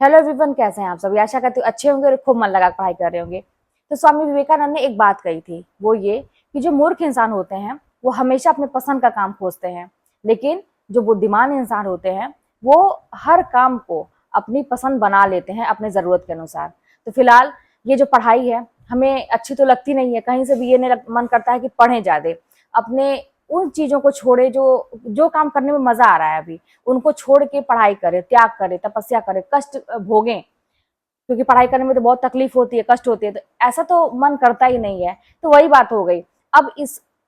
Hello everyone, कैसे हैं आप सभी। आशा करती हूँ अच्छे होंगे और खूब मन लगा पढ़ाई कर रहे होंगे। तो स्वामी विवेकानंद ने एक बात कही थी, वो ये कि जो मूर्ख इंसान होते हैं वो हमेशा अपने पसंद का काम खोजते हैं, लेकिन जो बुद्धिमान इंसान होते हैं वो हर काम को अपनी पसंद बना लेते हैं अपने ज़रूरत के अनुसार। तो फिलहाल ये जो पढ़ाई है हमें अच्छी तो लगती नहीं है, कहीं से भी ये नहीं मन करता है कि पढ़ें ज़्यादा। अपने उन चीज़ों को छोड़े जो जो काम करने में मज़ा आ रहा है अभी, उनको छोड़ के पढ़ाई करें, त्याग करें, तपस्या करें, कष्ट भोगें, क्योंकि पढ़ाई करने में तो बहुत तकलीफ होती है, कष्ट होती है, तो ऐसा तो मन करता ही नहीं है। तो वही बात हो गई। अब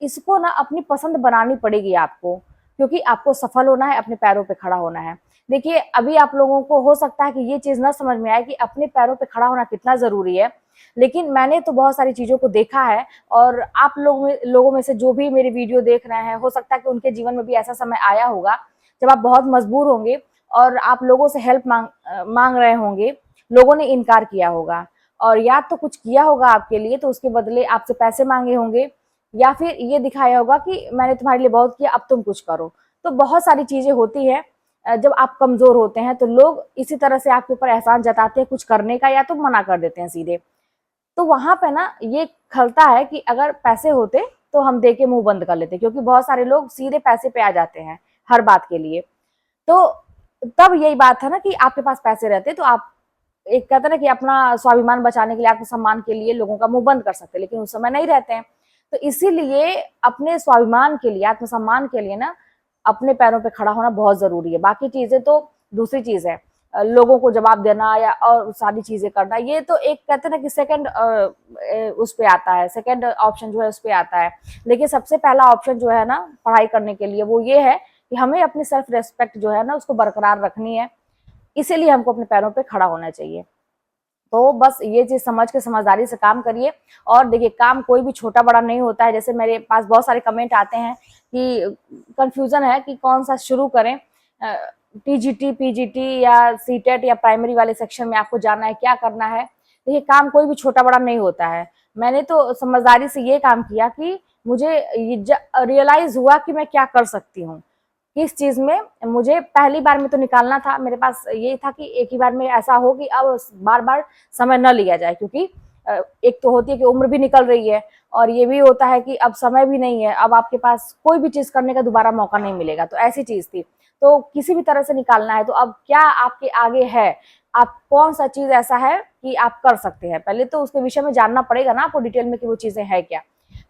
इसको ना अपनी पसंद बनानी पड़ेगी आपको, क्योंकि आपको सफल होना है, अपने पैरों पे खड़ा होना है। देखिए, अभी आप लोगों को हो सकता है कि ये चीज़ ना समझ में आए कि अपने पैरों पे खड़ा होना कितना ज़रूरी है, लेकिन मैंने तो बहुत सारी चीज़ों को देखा है, और आप लोगों में से जो भी मेरी वीडियो देख रहे हैं, हो सकता है कि उनके जीवन में भी ऐसा समय आया होगा जब आप बहुत मजबूर होंगे और आप लोगों से हेल्प मांग रहे होंगे, लोगों ने इनकार किया होगा, और या तो कुछ किया होगा आपके लिए तो उसके बदले आपसे पैसे मांगे होंगे, या फिर ये दिखाया होगा कि मैंने तुम्हारे लिए बहुत किया, अब तुम कुछ करो। तो बहुत सारी चीजें होती है। जब आप कमजोर होते हैं तो लोग इसी तरह से आपके ऊपर एहसान जताते हैं कुछ करने का, या तो मना कर देते हैं सीधे। तो वहां पे ना ये खलता है कि अगर पैसे होते तो हम दे के मुंह बंद कर लेते, क्योंकि बहुत सारे लोग सीधे पैसे पे आ जाते हैं हर बात के लिए। तो तब यही बात है ना कि आपके पास पैसे रहते तो आप एक कहते हैं ना कि अपना स्वाभिमान बचाने के लिए, आत्मसम्मान के लिए लोगों का मुंह बंद कर सकते हैं, लेकिन उस समय नहीं रहते हैं। तो इसीलिए अपने स्वाभिमान के लिए, आत्मसम्मान के लिए ना अपने पैरों पे खड़ा होना बहुत जरूरी है। बाकी चीजें तो दूसरी चीज है, लोगों को जवाब देना या और सारी चीजें करना, ये तो एक कहते हैं ना कि सेकंड उस पे आता है, सेकंड ऑप्शन जो है उस पे आता है। लेकिन सबसे पहला ऑप्शन जो है ना पढ़ाई करने के लिए वो ये है कि हमें अपनी सेल्फ रेस्पेक्ट जो है ना उसको बरकरार रखनी है। इसीलिए हमको अपने पैरों पे खड़ा होना चाहिए। तो बस ये चीज समझ के समझदारी से काम करिए। और देखिए, काम कोई भी छोटा बड़ा नहीं होता है। जैसे मेरे पास बहुत सारे कमेंट आते हैं कि कंफ्यूजन है कि कौन सा शुरू करें, टीजीटी, पीजीटी या सीटेट या प्राइमरी वाले सेक्शन में आपको जाना है, क्या करना है। देखिए, काम कोई भी छोटा बड़ा नहीं होता है। मैंने तो समझदारी से ये काम किया कि मुझे रियलाइज हुआ कि मैं क्या कर सकती हूँ, किस चीज में मुझे पहली बार में तो निकालना था। मेरे पास ये था कि एक ही बार में ऐसा हो कि अब बार बार समय न लिया जाए, क्योंकि एक तो होती है कि उम्र भी निकल रही है, और ये भी होता है कि अब समय भी नहीं है, अब आपके पास कोई भी चीज करने का दोबारा मौका नहीं मिलेगा। तो ऐसी चीज थी, तो किसी भी तरह से निकालना है। तो अब क्या आपके आगे है, आप कौन सा चीज ऐसा है कि आप कर सकते हैं, पहले तो उसके विषय में जानना पड़ेगा ना आपको डिटेल में कि वो चीजें है क्या।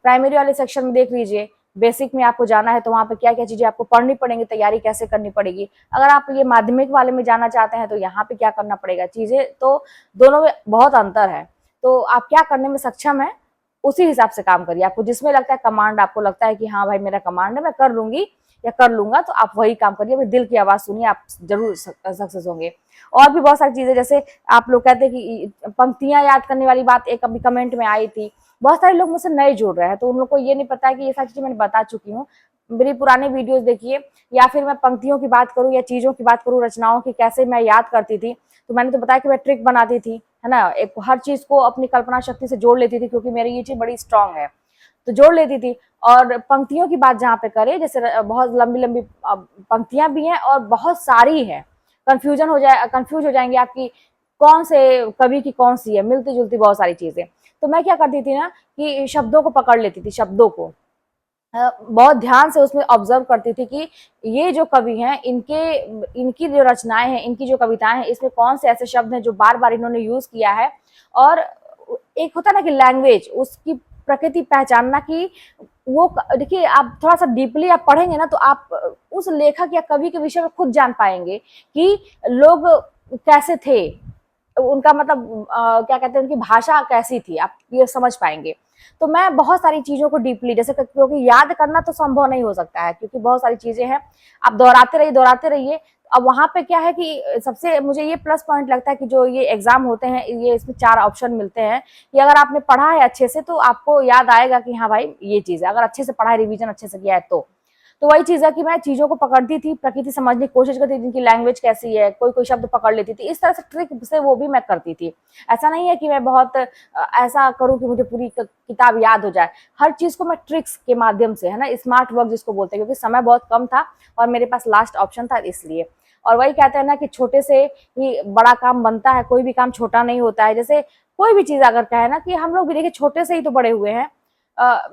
प्राइमरी वाले सेक्शन में देख लीजिए, बेसिक में आपको जाना है तो वहाँ पे क्या क्या चीजें आपको पढ़नी पड़ेंगी, तैयारी कैसे करनी पड़ेगी। अगर आप ये माध्यमिक वाले में जाना चाहते हैं तो यहाँ पे क्या करना पड़ेगा, चीजें तो दोनों में बहुत अंतर है। तो आप क्या करने में सक्षम है उसी हिसाब से काम करिए। आपको जिसमें लगता है कमांड, आपको लगता है कि हाँ भाई मेरा कमांड है, मैं कर लूंगी या कर लूंगा, तो आप वही काम करिए, अपने दिल की आवाज सुनिए, आप जरूर सक्सेस होंगे। और भी बहुत सारी चीजें, जैसे आप लोग कहते हैं कि पंक्तियां याद करने वाली बात एक अभी कमेंट में आई थी, बहुत सारे लोग मुझसे नए जुड़ रहे हैं, तो उन लोग को ये नहीं पता है कि ये सारी चीजें मैंने बता चुकी हूँ। मेरी पुराने वीडियोस देखिए, या फिर मैं पंक्तियों की बात करूँ या चीजों की बात करूँ, रचनाओं की कैसे मैं याद करती थी, तो मैंने तो बताया कि मैं ट्रिक बनाती थी, है ना, एक हर चीज को अपनी कल्पना शक्ति से जोड़ लेती थी, क्योंकि मेरी ये चीज बड़ी स्ट्रांग है, तो जोड़ लेती थी। और पंक्तियों की बात जहाँ पे करें, जैसे बहुत लंबी लंबी पंक्तियां भी हैं और बहुत सारी है, कंफ्यूज हो जाएंगे आपकी कौन से कवि की कौन सी है, मिलती जुलती बहुत सारी चीजें। तो मैं क्या करती थी ना कि शब्दों को पकड़ लेती थी, शब्दों को बहुत ध्यान से उसमें ऑब्जर्व करती थी कि ये जो कवि हैं, इनकी जो रचनाएं हैं, इनकी जो कविताएं हैं, इसमें कौन से ऐसे शब्द हैं जो बार बार इन्होंने यूज किया है। और एक होता है ना कि लैंग्वेज, उसकी प्रकृति पहचानना, कि वो देखिए, आप थोड़ा सा डीपली आप पढ़ेंगे ना तो आप उस लेखक या कवि के विषय में खुद जान पाएंगे कि लोग कैसे थे, उनका मतलब क्या कहते हैं, उनकी भाषा कैसी थी, आप ये समझ पाएंगे। तो मैं बहुत सारी चीजों को डीपली, जैसे क्योंकि याद करना तो संभव नहीं हो सकता है, क्योंकि बहुत सारी चीजें हैं, आप दोहराते रहिए। अब वहां पे क्या है कि सबसे मुझे ये प्लस पॉइंट लगता है कि जो ये एग्जाम होते हैं, ये इसमें 4 ऑप्शन मिलते हैं कि अगर आपने पढ़ा है अच्छे से तो आपको याद आएगा कि हाँ भाई ये चीज है, अगर अच्छे से पढ़ा है, रिवीजन अच्छे से किया है तो वही चीज है कि मैं चीजों को पकड़ती थी, प्रकृति समझने की कोशिश करती थी, जिनकी लैंग्वेज कैसी है, कोई कोई शब्द पकड़ लेती थी, इस तरह से ट्रिक से वो भी मैं करती थी। ऐसा नहीं है कि मैं बहुत ऐसा करूं कि मुझे पूरी किताब याद हो जाए, हर चीज को मैं ट्रिक्स के माध्यम से, है ना, स्मार्ट वर्क जिसको बोलते हैं, क्योंकि समय बहुत कम था और मेरे पास लास्ट ऑप्शन था इसलिए। और वही कहते हैं ना कि छोटे से ही बड़ा काम बनता है, कोई भी काम छोटा नहीं होता है। जैसे कोई भी चीज अगर कहे ना कि हम लोग भी देखिए छोटे से ही तो बड़े हुए हैं।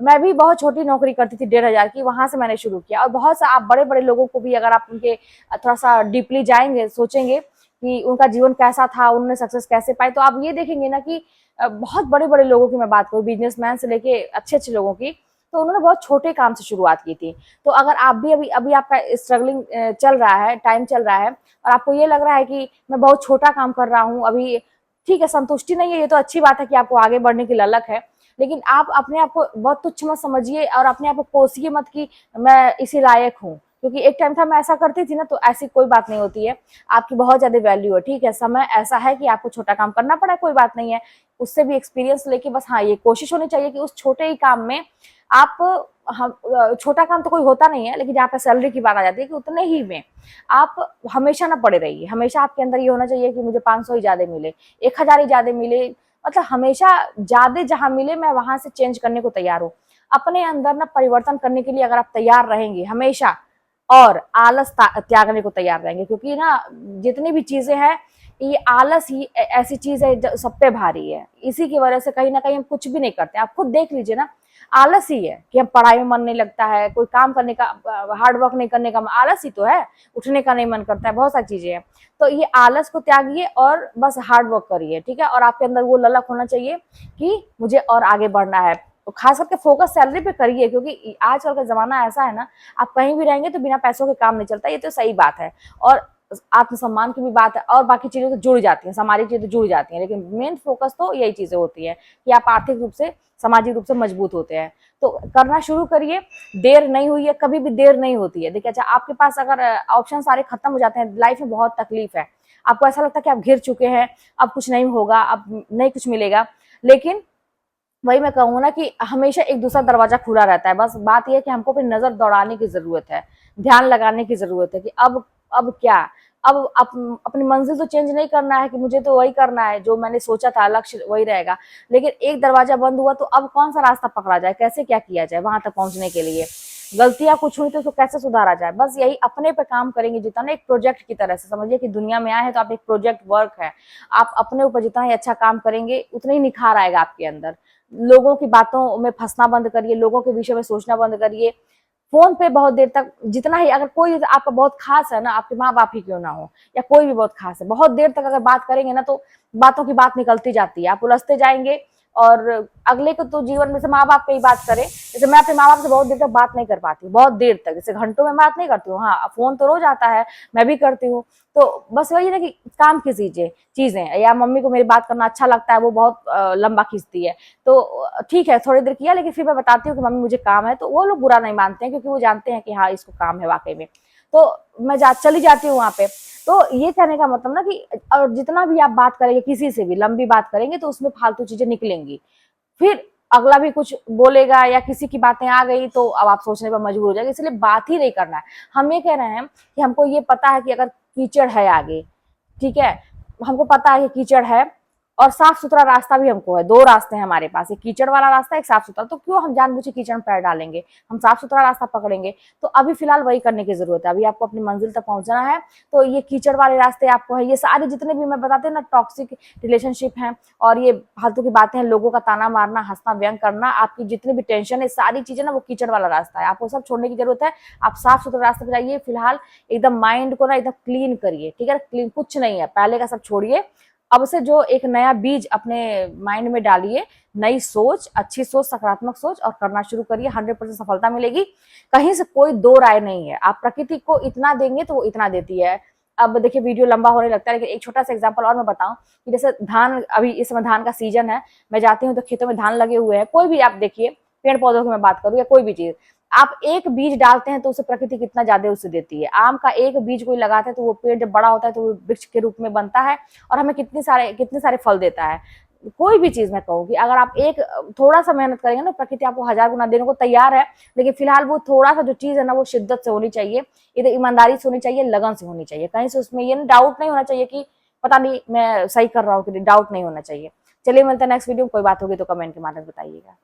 मैं भी बहुत छोटी नौकरी करती थी 1,500 की, वहां से मैंने शुरू किया। और बहुत सा आप बड़े बड़े लोगों को भी अगर आप उनके थोड़ा सा डीपली जाएंगे, सोचेंगे कि उनका जीवन कैसा था, उन्होंने सक्सेस कैसे पाई, तो आप ये देखेंगे ना कि बहुत बड़े बड़े लोगों की मैं बात करूँ, बिजनेसमैन से लेके अच्छे अच्छे लोगों की, तो उन्होंने बहुत छोटे काम से शुरुआत की थी। तो अगर आप भी अभी अभी आपका स्ट्रगलिंग चल रहा है, टाइम चल रहा है, और आपको ये लग रहा है कि मैं बहुत छोटा काम कर रहा हूँ अभी, ठीक है, संतुष्टि नहीं है, ये तो अच्छी बात है कि आपको आगे बढ़ने की ललक है, लेकिन आप अपने आप को बहुत तुच्छ मत समझिए और अपने आप को कोसिए मत कि मैं इसी लायक हूँ। क्योंकि एक टाइम था मैं ऐसा करती थी ना, तो ऐसी कोई बात नहीं होती है, आपकी बहुत ज्यादा वैल्यू है। ठीक है, समय ऐसा है कि आपको छोटा काम करना पड़ा, कोई बात नहीं है, उससे भी एक्सपीरियंस लेके बस हाँ ये कोशिश होनी चाहिए कि उस छोटे ही काम में आप, हम छोटा काम तो कोई होता नहीं है, लेकिन जहाँ पे सैलरी की बात आ जाती है कि उतने ही में आप हमेशा ना पड़े रहिए। हमेशा आपके अंदर ये होना चाहिए कि मुझे 500 ही ज्यादा मिले, 1,000 ही ज्यादा मिले, मतलब हमेशा ज्यादा जहां मिले मैं वहां से चेंज करने को तैयार हूँ। अपने अंदर ना परिवर्तन करने के लिए अगर आप तैयार रहेंगे हमेशा, और आलस त्यागने को तैयार रहेंगे, क्योंकि ना जितनी भी चीजें हैं, ये आलस ही ऐसी चीज है जो सब पे भारी है। इसी की वजह से कहीं ना कहीं हम कुछ भी नहीं करते। आप खुद देख लीजिए ना, आलस ही है कि हम पढ़ाई में मन नहीं लगता है, कोई काम करने का, हार्ड वर्क नहीं करने का, आलस ही तो है, उठने का नहीं मन करता है, बहुत सारी चीजें हैं। तो ये आलस को त्यागिए और बस हार्ड वर्क करिए, ठीक है। और आपके अंदर वो ललक होना चाहिए कि मुझे और आगे बढ़ना है। तो खास करके फोकस सैलरी पे करिए, क्योंकि आजकल का जमाना ऐसा है ना, आप कहीं भी रहेंगे तो बिना पैसों के काम नहीं चलता, ये तो सही बात है। और आत्मसम्मान की भी बात है, और बाकी चीजें तो जुड़ जाती हैं, सामाजिक चीजें जुड़ जाती हैं, लेकिन मेन फोकस तो यही चीजें होती है कि आप आर्थिक रूप से, सामाजिक रूप से मजबूत होते हैं। तो करना शुरू करिए, देर नहीं हुई है, कभी भी देर नहीं होती है। देखिए, अच्छा आपके पास अगर ऑप्शन सारे खत्म हो जाते हैं, लाइफ में बहुत तकलीफ है, आपको ऐसा लगता है कि आप घिर चुके हैं, अब कुछ नहीं होगा, अब नहीं कुछ मिलेगा, लेकिन वही मैं कहूँ ना कि हमेशा एक दूसरा दरवाजा खुला रहता है। बस बात यह है कि हमको अपनी नजर दौड़ाने की जरूरत है, ध्यान लगाने की जरूरत है कि अब क्या, अब अपनी मंजिल तो चेंज नहीं करना है कि मुझे तो वही करना है जो मैंने सोचा था, लक्ष्य वही रहेगा, लेकिन एक दरवाजा बंद हुआ तो अब कौन सा रास्ता पकड़ा जाए, कैसे क्या किया जाए वहां तक पहुंचने के लिए, गलतियां कुछ हुई तो उसको कैसे सुधारा जाए, बस यही अपने पे काम करेंगे जितना, एक प्रोजेक्ट की तरह से समझिए कि दुनिया में आए हैं तो आप एक प्रोजेक्ट वर्क है, आप अपने ऊपर जितना ही अच्छा काम करेंगे उतना ही निखार आएगा आपके अंदर। लोगों की बातों में फंसना बंद करिए, लोगों के विषय में सोचना बंद करिए। फोन पे बहुत देर तक जितना ही, अगर कोई आपका बहुत खास है ना, आपके माँ बाप ही क्यों ना हो या कोई भी बहुत खास है, बहुत देर तक अगर बात करेंगे ना तो बातों की बात निकलती जाती है, आप उलझते जाएंगे। और अगले को तो जीवन में से माँ बाप पे ही बात करें, जैसे मैं अपने माँ बाप से बहुत देर तक बात नहीं कर पाती, बहुत देर तक, जैसे घंटों में बात नहीं करती हूँ, हाँ फोन तो रोज आता है, मैं भी करती हूँ। तो बस वही ना कि काम की चीजें, या मम्मी को मेरी बात करना अच्छा लगता है, वो बहुत लंबा खींचती है, तो ठीक है थोड़ी देर किया, लेकिन फिर मैं बताती हूँ कि मम्मी मुझे काम है, तो वो लोग बुरा नहीं मानते हैं, क्योंकि वो जानते हैं कि हाँ इसको काम है वाकई में। तो मैं चली जाती हूँ वहां पे। तो ये कहने का मतलब ना कि और जितना भी आप बात करेंगे, किसी से भी लंबी बात करेंगे तो उसमें फालतू चीजें निकलेंगी, फिर अगला भी कुछ बोलेगा या किसी की बातें आ गई तो अब आप सोचने पर मजबूर हो जाएंगे, इसलिए बात ही नहीं करना है। हम ये कह रहे हैं कि हमको ये पता है कि अगर कीचड़ है आगे, ठीक है, हमको पता है कि कीचड़ है, और साफ सुथरा रास्ता भी हमको है, दो रास्ते हैं हमारे पास, एक कीचड़ वाला रास्ता, एक साफ सुथरा, तो क्यों हम जानबूझ के कीचड़ में पैर डालेंगे, हम साफ सुथरा रास्ता पकड़ेंगे। तो अभी फिलहाल वही करने की जरूरत है, अभी आपको अपनी मंजिल तक पहुंचना है, तो ये कीचड़ वाले रास्ते आपको है, ये सारे जितने भी मैं बताते हैं ना टॉक्सिक रिलेशनशिप हैं, और ये फालतू की बातें हैं, लोगों का ताना मारना, हंसना व्यंग करना, आपकी जितनी भी टेंशन है, सारी चीजें ना वो कीचड़ वाला रास्ता है, आपको सब छोड़ने की जरूरत है। आप साफ सुथरे रास्ते पर जाइए, फिलहाल एकदम माइंड को ना एकदम क्लीन करिए, ठीक है, क्लीन कुछ नहीं है, पहले का सब छोड़िए, अब से जो एक नया बीज अपने माइंड में डालिए, नई सोच, अच्छी सोच, सकारात्मक सोच, और करना शुरू करिए, 100% सफलता मिलेगी, कहीं से कोई दो राय नहीं है। आप प्रकृति को इतना देंगे तो वो इतना देती है। अब देखिए वीडियो लंबा होने लगता है, लेकिन एक छोटा सा एग्जांपल और मैं बताऊं कि जैसे धान, अभी इस समय धान का सीजन है, मैं जाती हूँ तो खेतों में धान लगे हुए हैं, कोई भी आप देखिए, पेड़ पौधों की मैं बात करूँ या कोई भी चीज, आप एक बीज डालते हैं तो उसे प्रकृति कितना ज्यादा उसे देती है। आम का एक बीज कोई लगाता है तो वो पेड़ जब बड़ा होता है तो वो वृक्ष के रूप में बनता है, और हमें कितने सारे फल देता है। कोई भी चीज मैं कहूँ कि अगर आप एक थोड़ा सा मेहनत करेंगे ना, प्रकृति आपको 1000 गुना देने को तैयार है, लेकिन फिलहाल वो थोड़ा सा जो चीज है ना, वो शिद्दत से होनी चाहिए, इधर ईमानदारी से होनी चाहिए, लगन से होनी चाहिए, कहीं से उसमें ये डाउट नहीं होना चाहिए कि पता नहीं मैं सही कर रहा हूँ कि डाउट नहीं होना चाहिए। चलिए मिलते हैं नेक्स्ट वीडियो में, कोई बात होगी तो कमेंट के माध्यम बताइएगा।